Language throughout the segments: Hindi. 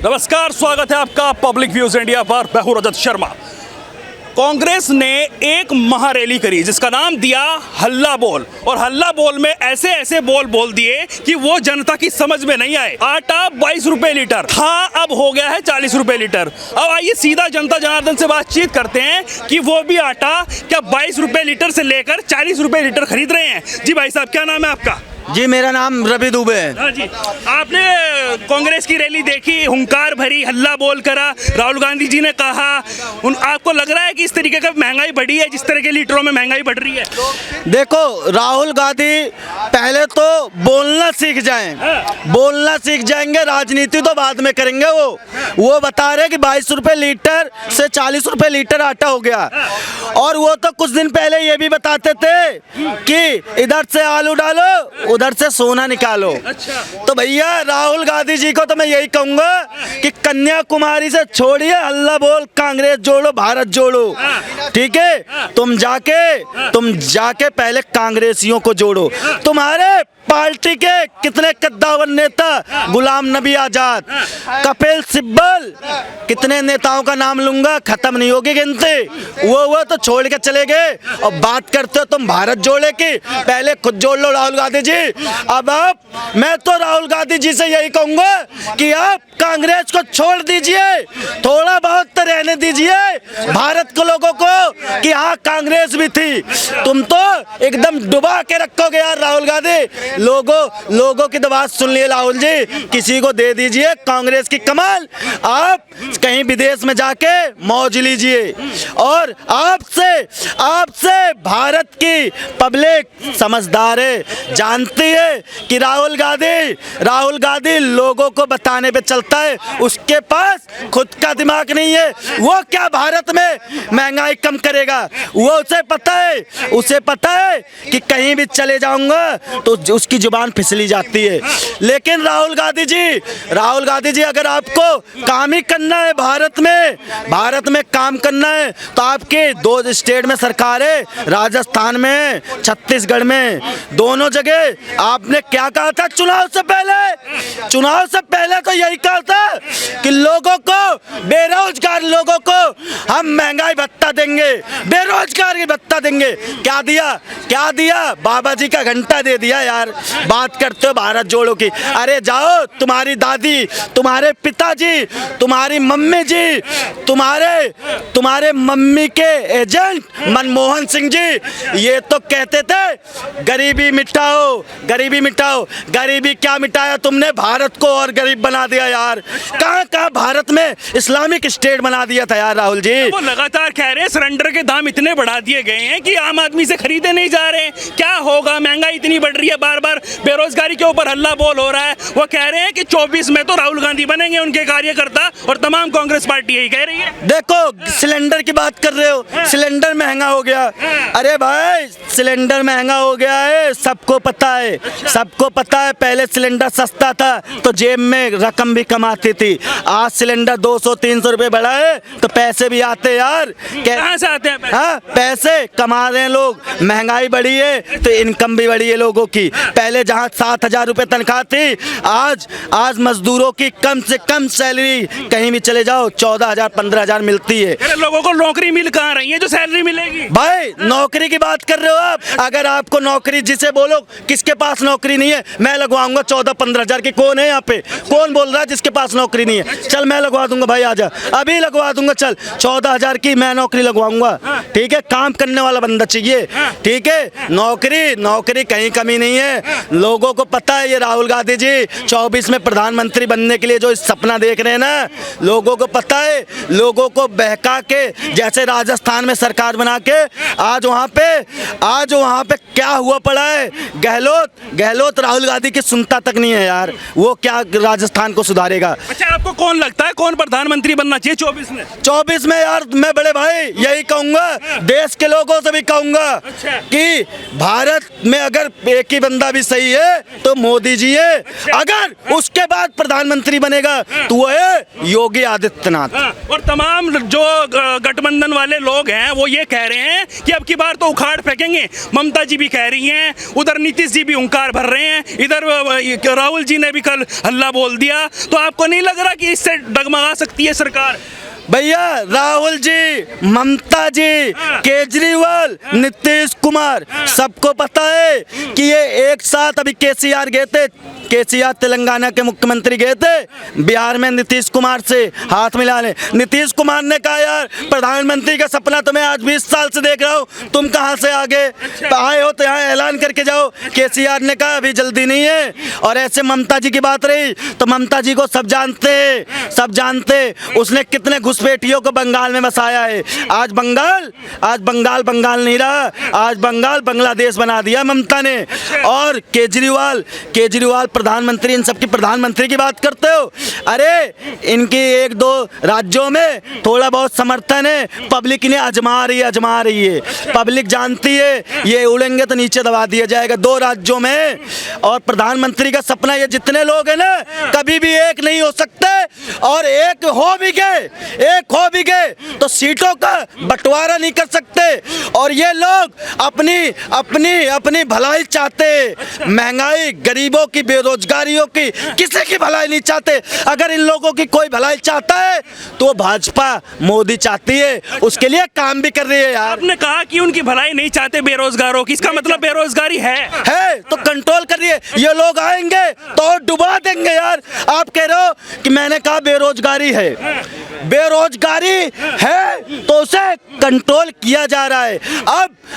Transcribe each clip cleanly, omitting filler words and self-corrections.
नमस्कार, स्वागत है आपका पब्लिक व्यूज इंडिया पर। मैं हूं रजत शर्मा। कांग्रेस ने एक महारैली करी जिसका नाम दिया हल्ला बोल, और हल्ला बोल में ऐसे ऐसे बोल दिए कि वो जनता की समझ में नहीं आए। आटा 22 रुपए लीटर था, अब हो गया है 40 रुपए लीटर। अब आइए सीधा जनता जनार्दन से बातचीत करते हैं कि वो भी आटा क्या 22 रुपए लीटर से लेकर 40 रुपए लीटर खरीद रहे हैं। जी भाई साहब, क्या नाम है आपका? जी, मेरा नाम रवि दुबे है। हाँ जी, आपने कांग्रेस की रैली देखी, हुंकार भरी, हल्ला बोल करा, राहुल गांधी जी ने कहा, आपको लग रहा है कि इस तरीके का महंगाई बढ़ी है, जिस तरह के लीटरों में महंगाई बढ़ रही है? देखो, राहुल गांधी पहले तो बोलना सीख जाएं। बोलना सीख जाएंगे, राजनीति तो बाद में करेंगे। वो बता रहे कि 22 रुपए लीटर से 40 रुपए लीटर आटा हो गया, और वो तो कुछ दिन पहले ये भी बताते थे कि इधर से आलू डालो, उधर से सोना निकालो। अच्छा। तो भैया राहुल गांधी जी को तो मैं यही कहूंगा कि कन्याकुमारी से छोड़िए हल्ला बोल, कांग्रेस जोड़ो, भारत जोड़ो। ठीक है, तुम जाके पहले कांग्रेसियों को जोड़ो। तुम्हारे पार्टी के कितने कद्दावर नेता, गुलाम नबी आजाद, कपिल सिब्बल, कितने नेताओं का नाम लूंगा, खत्म नहीं होगी गिनती। वो तो छोड़ के चले गए, और बात करते हो तुम भारत जोड़े की। पहले खुद जोड़ लो राहुल गांधी जी। अब मैं तो राहुल गांधी जी से यही कहूंगा कि आप कांग्रेस को छोड़ दीजिए, थोड़ा बहुत तो रहने दीजिए भारत के लोगों को कि हाँ कांग्रेस भी थी। तुम तो एकदम डुबा के रखोगे यार राहुल गांधी। लोगों की तो बात सुन लिए राहुल जी, किसी को दे दीजिए कांग्रेस की कमाल। आप कहीं विदेश में जाके मौज लीजिए, और आपसे भारत की पब्लिक समझदार है, जानती है कि राहुल गांधी लोगों को बताने पे चलता है, उसके पास खुद का दिमाग नहीं है। वो क्या भारत में महंगाई कम करेगा? वो उसे पता है कि कहीं भी चले जाऊंगा तो उसकी जुबान फिसली जाती है। लेकिन राहुल गांधी जी अगर आपको काम ही करना है, भारत में काम करना है, तो आपके 2 स्टेट में सरकार है, राजस्थान में, छत्तीसगढ़ में, दोनों जगह आपने क्या कहा था चुनाव से पहले तो यही कहा था कि लोगों को, बेरोजगार लोगों को हम महंगाई भत्ता देंगे, बेरोजगार की भत्ता देंगे। क्या दिया? बाबा जी का घंटा दे दिया यार। बात करते हो भारत जोड़ो की। अरे जाओ, तुम्हारी दादी, तुम्हारे पिताजी, तुम्हारी मम्मी जी, तुम्हारे मम्मी के एजेंट मनमोहन सिंह जी ये तो कहते थे गरीबी मिटाओ। गरीबी क्या मिटाया तुमने? भारत को और गरीब बना दिया यार। कहां भारत में इस्लामिक स्टेट बना दिया था यार राहुल जी। वो लगातार कह रहे हैं सिलेंडर के दाम इतने बढ़ा दिए गए हैं कि आम आदमी से खरीदे नहीं जा रहे। क्या होगा? महंगाई इतनी बढ़ रही है, बार बार बेरोजगारी के ऊपर हल्ला बोल हो रहा है। वो कह रहे हैं कि 24 में तो राहुल गांधी बनेंगे, उनके कार्यकर्ता, और तमाम कांग्रेस पार्टी यही कह रही है। देखो, सिलेंडर की बात कर रहे हो, सिलेंडर महंगा हो गया। अरे भाई, सिलेंडर महंगा हो गया है, सबको पता है। पहले सिलेंडर सस्ता था तो जेब में रकम भी कमाती थी। आज सिलेंडर 200-300 रुपए बढ़ा है तो पैसे भी आते यार। कहाँ से आते हैं? हाँ, पैसे कमा रहे हैं लोग। महंगाई बढ़ी है तो इनकम भी बढ़ी है लोगों की। पहले जहाँ 7,000 रुपए तनख्वाह थी, आज मजदूरों की कम से कम सैलरी कहीं भी चले जाओ 14,000 15,000 मिलती है। लोगों को नौकरी मिल कहाँ रही है जो सैलरी मिलेगी? भाई, नौकरी की बात कर रहे हो आप? अगर आपको नौकरी, जिसे बोलो किसके पास नौकरी नहीं है, मैं लगवाऊंगा 14-15 हजार की। कौन है यहाँ पे? कौन बोल रहा है जिसके पास नौकरी नहीं है? चल मैं लगवा दूंगा भाई, आजा, अभी लगवा दूंगा। चल 14,000 की मैं नौकरी लगवाऊंगा। ठीक है, काम करने वाला बंदा चाहिए। ठीक है, नौकरी कहीं कमी नहीं है। लोगों को पता है ये राहुल गांधी जी 24 में प्रधानमंत्री बनने के लिए जो सपना देख रहे हैं ना, लोगों को पता है। लोगों को बहका के, जैसे राजस्थान में सरकार बना के, आज वहाँ पे क्या हुआ पड़ा है? गहलोत राहुल गांधी की सुनता तक नहीं है यार। वो क्या राजस्थान को सुधारेगा? अच्छा, आपको कौन लगता है कौन प्रधानमंत्री बनना चाहिए 24 में यार? मैं बड़े भाई यही कहूंगा, देश के लोगों से भी कहूंगा कि भारत में अगर एक ही बंदा भी सही है तो मोदी जी है। अगर उसके बाद प्रधानमंत्री बनेगा तो वो है योगी आदित्यनाथ। और तमाम जो गठबंधन वाले लोग हैं वो ये कह रहे हैं कि अब की बार तो उखाड़ फेंकेंगे। ममता जी भी कह रही हैं, उधर नीतीश जी भी हुंकार भर रहे हैं, इधर राहुल जी ने भी कल हल्ला बोल दिया, तो आपको नहीं लग रहा कि इससे डगमगा सकती है सरकार? भैया राहुल जी, ममता जी, केजरीवाल, नीतीश कुमार, सबको पता है कि ये एक साथ अभी केसीआर गए थे, केसीआर तेलंगाना के मुख्यमंत्री गए थे बिहार में नीतीश कुमार से हाथ मिलाने। नीतीश कुमार ने कहा यार प्रधानमंत्री का सपना तो मैं आज 20 साल से देख रहा हूँ, तुम कहाँ से आगे आए हो तो यहाँ ऐलान करके जाओ। केसीआर ने कहा अभी जल्दी नहीं है। और ऐसे ममता जी की बात रही तो ममता जी को सब जानते, उसने कितने घुसपैठियों को बंगाल में बसाया है। आज बंगाल नहीं रहा, आज बंगाल बांग्लादेश बना दिया ममता ने। और केजरीवाल प्रधानमंत्री, इन सबकी प्रधानमंत्री की बात करते हो। अरे इनकी एक दो राज्यों में थोड़ा बहुत समर्थन है, पब्लिक इन्हें आजमा रही है। पब्लिक जानती है ये उड़ेंगे तो नीचे दबा दिया जाएगा 2 राज्यों में। और प्रधानमंत्री का सपना, ये जितने लोग हैं ना कभी भी एक नहीं हो सकते, और एक हो भी गए तो सीटों का बंटवारा नहीं कर सकते। और ये लोग अपनी भलाई चाहते, महंगाई, गरीबों की, बेरोजगारियों की, किसी की भलाई नहीं चाहते। अगर इन लोगों की कोई भलाई चाहता है तो भाजपा मोदी चाहती है, उसके लिए काम भी कर रही है यार। आपने कहा कि उनकी भलाई नहीं चाहते बेरोजगारों की, इसका मतलब बेरोजगारी है तो कंट्रोल कर रही है। ये लोग आएंगे तो डुबा देंगे यार। आप कह रहे हो कि मैंने कहा बेरोजगारी है तो उसे कंट्रोल किया जा रहा है।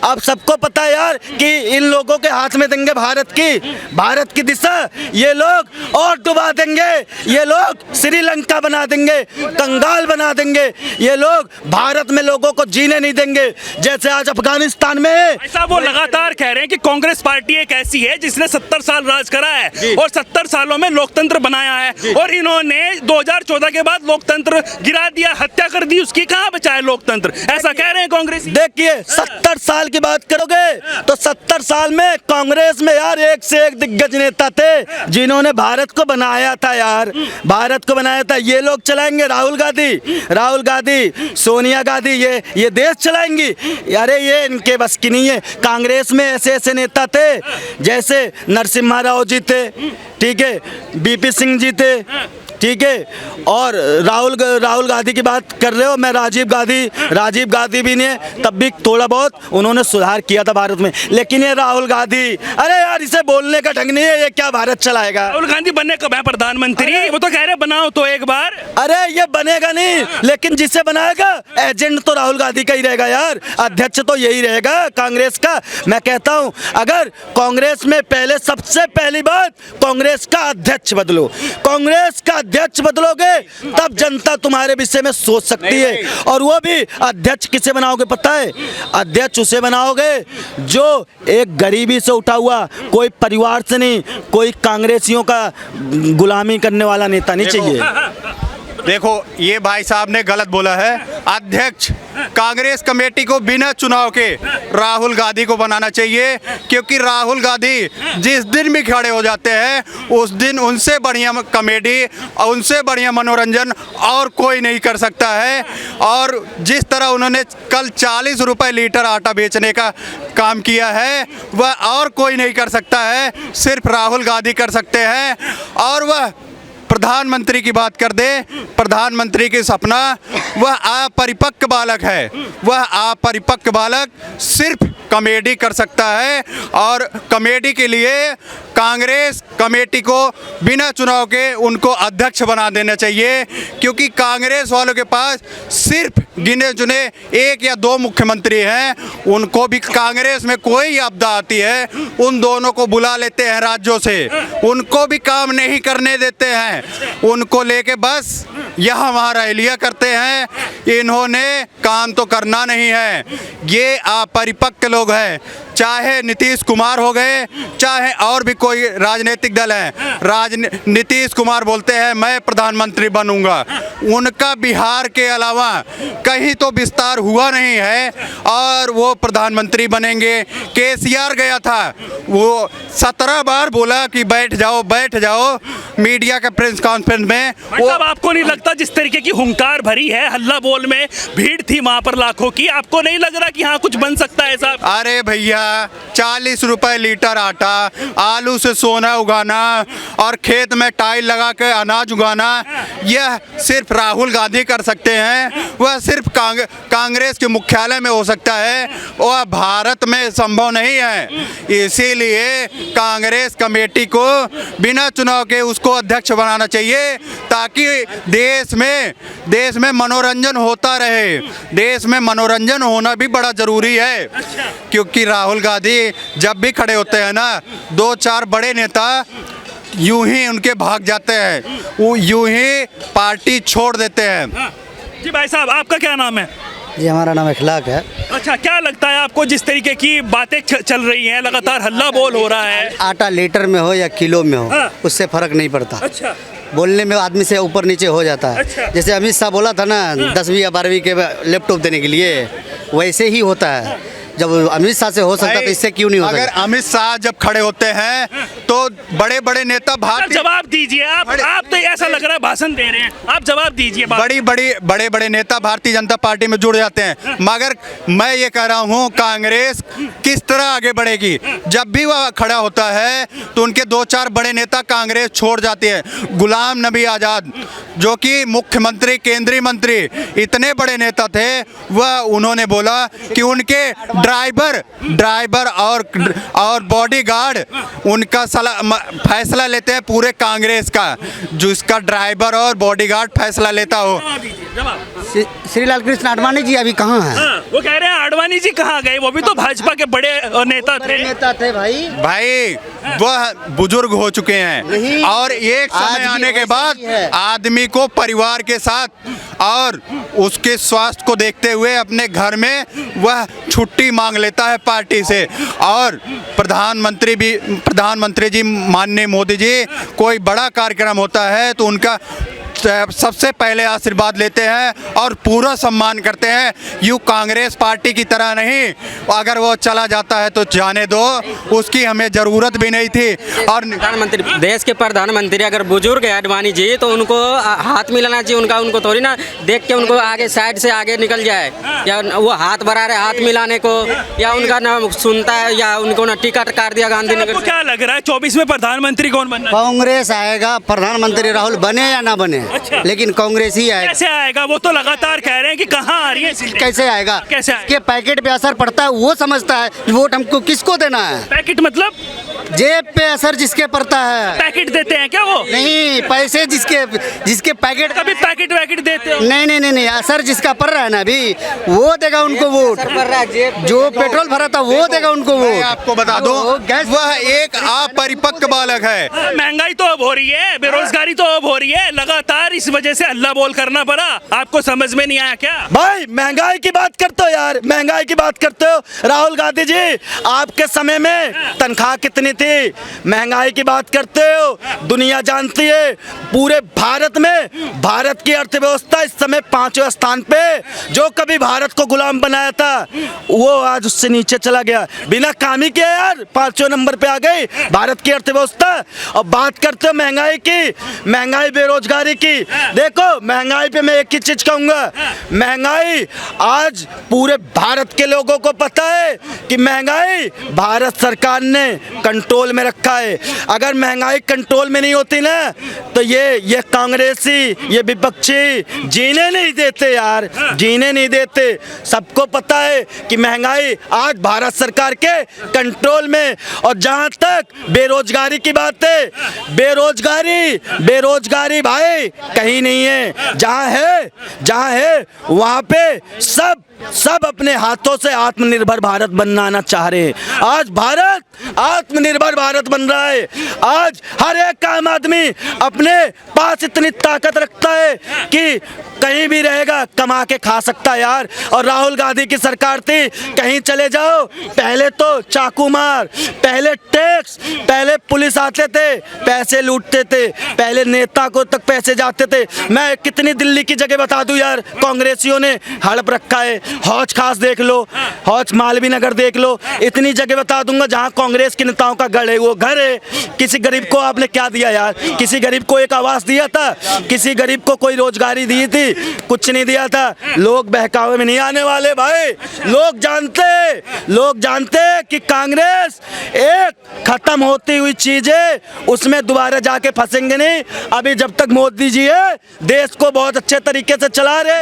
अब सबको पता है यार कि इन लोगों के हाथ में देंगे भारत की दिशा, ये लोग और डुबा देंगे, ये लोग श्रीलंका बना देंगे, कंगाल बना देंगे, ये लोग भारत में लोगों को जीने नहीं देंगे जैसे आज अफगानिस्तान में। ऐसा वो लगातार कह रहे हैं कि कांग्रेस पार्टी एक ऐसी है जिसने 70 साल राज करा है और 70 सालों में लोकतंत्र बनाया है, और इन्होंने 2014 के बाद लोकतंत्र गिरा दिया, हत्या कर दी उसकी, कहाँ बचा है लोकतंत्र? ऐसा कह रहे हैं कांग्रेस। देखिए 70 साल की बात करोगे तो 70 साल में कांग्रेस में यार एक से एक दिग्गज नेता थे जिन्होंने भारत को बनाया था यार, भारत को बनाया था। ये लोग चलाएंगे, राहुल गांधी, सोनिया गांधी, ये देश चलाएंगी। अरे ये इनके बस की नहीं है। कांग्रेस में ऐसे नेता थे जैसे नरसिम्हा राव जी थे, ठीक है, बीपी सिंह जी थे, ठीक है, और राहुल गांधी की बात कर रहे हो। मैं राजीव गांधी भी नहीं है, तब भी थोड़ा बहुत उन्होंने सुधार किया था भारत में। लेकिन ये राहुल गांधी, अरे यार इसे बोलने का ढंग नहीं है, ये क्या भारत चलाएगा? राहुल गांधी बनने कब है प्रधानमंत्री? वो तो कह रहे बनाओ तो एक बार। अरे ये बनेगा नहीं, लेकिन जिसे बनाएगा एजेंट तो राहुल गांधी का ही रहेगा यार, अध्यक्ष तो यही रहेगा कांग्रेस का। मैं कहता हूं अगर कांग्रेस में सबसे पहली बात कांग्रेस का अध्यक्ष बदलो, कांग्रेस का अध्यक्ष बदलोगे तब जनता तुम्हारे विषय में सोच सकती है। और वो भी अध्यक्ष किसे बनाओगे पता है? अध्यक्ष उसे बनाओगे जो एक गरीबी से उठा हुआ, कोई परिवार से नहीं, कोई कांग्रेसियों का गुलामी करने वाला नेता नहीं चाहिए। देखो ये भाई साहब ने गलत बोला है। अध्यक्ष कांग्रेस कमेटी को बिना चुनाव के राहुल गांधी को बनाना चाहिए, क्योंकि राहुल गांधी जिस दिन भी खड़े हो जाते हैं उस दिन उनसे बढ़िया कमेटी और उनसे बढ़िया मनोरंजन और कोई नहीं कर सकता है। और जिस तरह उन्होंने कल 40 रुपए लीटर आटा बेचने का काम किया है वह और कोई नहीं कर सकता है, सिर्फ राहुल गांधी कर सकते हैं। और वह प्रधानमंत्री की बात कर दे, प्रधानमंत्री की सपना, वह अपरिपक्व बालक है, वह अपरिपक्व बालक सिर्फ कमेटी कर सकता है। और कमेटी के लिए कांग्रेस कमेटी को बिना चुनाव के उनको अध्यक्ष बना देना चाहिए, क्योंकि कांग्रेस वालों के पास सिर्फ गिने चुने 1 या 2 मुख्यमंत्री हैं। उनको भी कांग्रेस में कोई आपदा आती है उन दोनों को बुला लेते हैं राज्यों से, उनको भी काम नहीं करने देते हैं, उनको लेके बस यहाँ वहाँ रैलियाँ करते हैं। इन्होंने काम तो करना नहीं है। ये अपरिपक्व लोग हैं, चाहे नीतीश कुमार हो गए, चाहे और भी कोई राजनीतिक दल है। नीतीश कुमार बोलते हैं मैं प्रधानमंत्री बनूंगा, उनका बिहार के अलावा कहीं तो विस्तार हुआ नहीं है और वो प्रधानमंत्री बनेंगे। केसीआर गया था, वो 17 बार बोला कि बैठ जाओ मीडिया के प्रेस कॉन्फ्रेंस में। वो आपको नहीं लगता जिस तरीके की हुंकार भरी है हल्ला बोल में, भीड़ थी वहां पर लाखों की, आपको नहीं लग रहा कि हाँ कुछ बन सकता है साहब? अरे भैया 40 रुपए लीटर आटा, आलू से सोना उगाना और खेत में टाइल लगा के अनाज उगाना, यह सिर्फ राहुल गांधी कर सकते हैं। वह सिर्फ कांग्रेस के मुख्यालय में हो सकता है, वह भारत में संभव नहीं है। इसीलिए कांग्रेस कमेटी को बिना चुनाव के उसको अध्यक्ष बनाना चाहिए, ताकि देश में मनोरंजन होता रहे। देश में मनोरंजन होना भी बड़ा जरूरी है, क्योंकि राहुल गांधी जब भी खड़े होते हैं ना, 2-4 बड़े नेता यूं ही उनके भाग जाते हैं, वो यूं ही पार्टी छोड़ देते हैं। जी भाई साहब, आपका क्या नाम है? जी हमारा नाम अखलाक है। अच्छा, क्या लगता है आपको जिस तरीके की बातें चल रही हैं, लगातार हल्ला बोल हो रहा है? आटा लीटर में हो या किलो में हो, हाँ। उससे फर्क नहीं पड़ता। अच्छा, बोलने में आदमी से ऊपर नीचे हो जाता है। अच्छा। जैसे अमित शाह बोला था ना 10वीं या 12वीं के लैपटॉप देने के लिए, वैसे ही होता है। जब अमित शाह से हो सकता तो इससे क्यों नहीं हो अगर सकता? अमित शाह जब खड़े होते हैं तो बड़े बड़े नेता सर भारतीय जवाब दीजिए। आप तो ऐसा लग रहा है भाषण दे रहे हैं, आप जवाब दीजिए। बड़े बड़े नेता भारतीय जनता पार्टी में जुड़ जाते हैं। मगर मैं ये कह रहा हूँ कांग्रेस किस तरह आगे बढ़ेगी? जब भी वह खड़ा होता है तो उनके 2-4 बड़े नेता कांग्रेस छोड़ जाती है। गुलाम नबी आज़ाद जो कि मुख्यमंत्री, केंद्रीय मंत्री, इतने बड़े नेता थे, वह उन्होंने बोला कि उनके ड्राइवर और बॉडीगार्ड उनका फैसला लेते हैं पूरे कांग्रेस का, जिसका ड्राइवर और बॉडीगार्ड फैसला लेता हो। श्री लाल कृष्ण आडवाणी जी अभी कहाँ हैं? हाँ, वो कह रहे हैं आडवाणी जी कहाँ गए? वो भी तो भाजपा के बड़े नेता थे। भाई वह बुजुर्ग हो चुके हैं और एक समय आने के बाद आदमी को परिवार के साथ और उसके स्वास्थ्य को देखते हुए अपने घर में वह छुट्टी मांग लेता है पार्टी से। और प्रधानमंत्री जी माननीय मोदी जी कोई बड़ा कार्यक्रम होता है तो उनका सबसे पहले आशीर्वाद लेते हैं और पूरा सम्मान करते हैं। यूँ कांग्रेस पार्टी की तरह नहीं, अगर वो चला जाता है तो जाने दो, उसकी हमें ज़रूरत भी नहीं थी। और प्रधानमंत्री, देश के प्रधानमंत्री अगर बुजुर्ग है आडवाणी जी, तो उनको हाथ मिलाना चाहिए। उनको थोड़ी ना देख के उनको आगे साइड से आगे निकल जाए, या वो हाथ बढ़ा रहे हाथ मिलाने को, या उनका ना सुनता है, या उनको ना टिकट काट दिया गांधीनगर से। क्या लग रहा है 24 में प्रधानमंत्री कौन बनना? कांग्रेस आएगा, प्रधानमंत्री राहुल बने या ना बने, अच्छा। लेकिन कांग्रेस ही आएगा। कैसे आएगा? वो तो लगातार कह रहे हैं कि कहाँ आ रही है सीटें। कैसे आएगा? कैसे आएगा? के पैकेट पे असर पड़ता है, वो समझता है वोट हमको किसको देना है। पैकेट मतलब जेब पे असर जिसके पड़ता है। पैकेट देते हैं क्या वो? नहीं, पैसे जिसके पैकेट, कभी पैकेट वैकेट देते हो? नहीं, असर जिसका पड़ रहा है ना अभी, वो देगा उनको वोट। जो पेट्रोल भरा था वो देगा उनको मैं वोट। आपको बता दूं, वह एक अपरिपक्व बालक है। महंगाई तो अब हो रही है, बेरोजगारी तो अब हो रही है, लगातार इस वजह से हल्ला बोल करना पड़ा। आपको समझ में नहीं आया क्या? भाई महंगाई की बात करते हो यार, महंगाई की बात करते हो। राहुल गांधी जी आपके समय में तनख्वाह कितनी थी? महंगाई की बात करते हो, दुनिया जानती है। पूरे भारत में भारत की अर्थव्यवस्था इस समय 5वें स्थान पे। जो कभी भारत को गुलाम बनाया था वो आज उससे नीचे चला गया, बिना काम ही किया यार 5वें नंबर पे आ गई भारत की अर्थव्यवस्था। और बात करते हो महंगाई की, महंगाई बेरोजगारी की, देखो महंगाई पे मैं एक ही चीज कहूंगा, महंगाई आज पूरे भारत के लोगों को पता है कि महंगाई भारत सरकार ने कंट्रोल में रखा है। अगर महंगाई कंट्रोल में नहीं होती ना तो ये कांग्रेसी, ये विपक्षी जीने नहीं देते यार, जीने नहीं देते। सबको पता है कि महंगाई आज भारत सरकार के कंट्रोल में। और जहां तक बेरोजगारी की बात है, बेरोजगारी भाई कहीं नहीं है। जहां है वहां पे सब सब अपने हाथों से आत्मनिर्भर भारत बनाना चाह रहे हैं। आज भारत आत्मनिर्भर भारत बन रहा है। आज हर एक आम आदमी अपने पास इतनी ताकत रखता है कि कहीं भी रहेगा कमा के खा सकता है यार। और राहुल गांधी की सरकार थी, कहीं चले जाओ पहले तो चाकू मार, पहले टैक्स, पहले पुलिस आते थे पैसे लूटते थे, पहले नेता को तक पैसे जाते थे। मैं कितनी दिल्ली की जगह बता दूं यार, कांग्रेसियों ने हड़प रखा है। हौज खास देख लो, हौज मालवीय नगर देख लो, इतनी जगह बता दूंगा जहां कांग्रेस के नेताओं का गढ़ है, वो घर है। किसी गरीब को आपने क्या दिया यार? किसी गरीब को एक आवास दिया था? किसी गरीब को कोई रोजगारी दी थी? कुछ नहीं दिया था। लोग बहकावे में नहीं आने वाले भाई। लोग जानते कि कांग्रेस एक खत्म होती हुई चीज है, उसमें दोबारा जाके फंसेंगे नहीं। अभी जब तक मोदी जी है देश को बहुत अच्छे तरीके से चला रहे।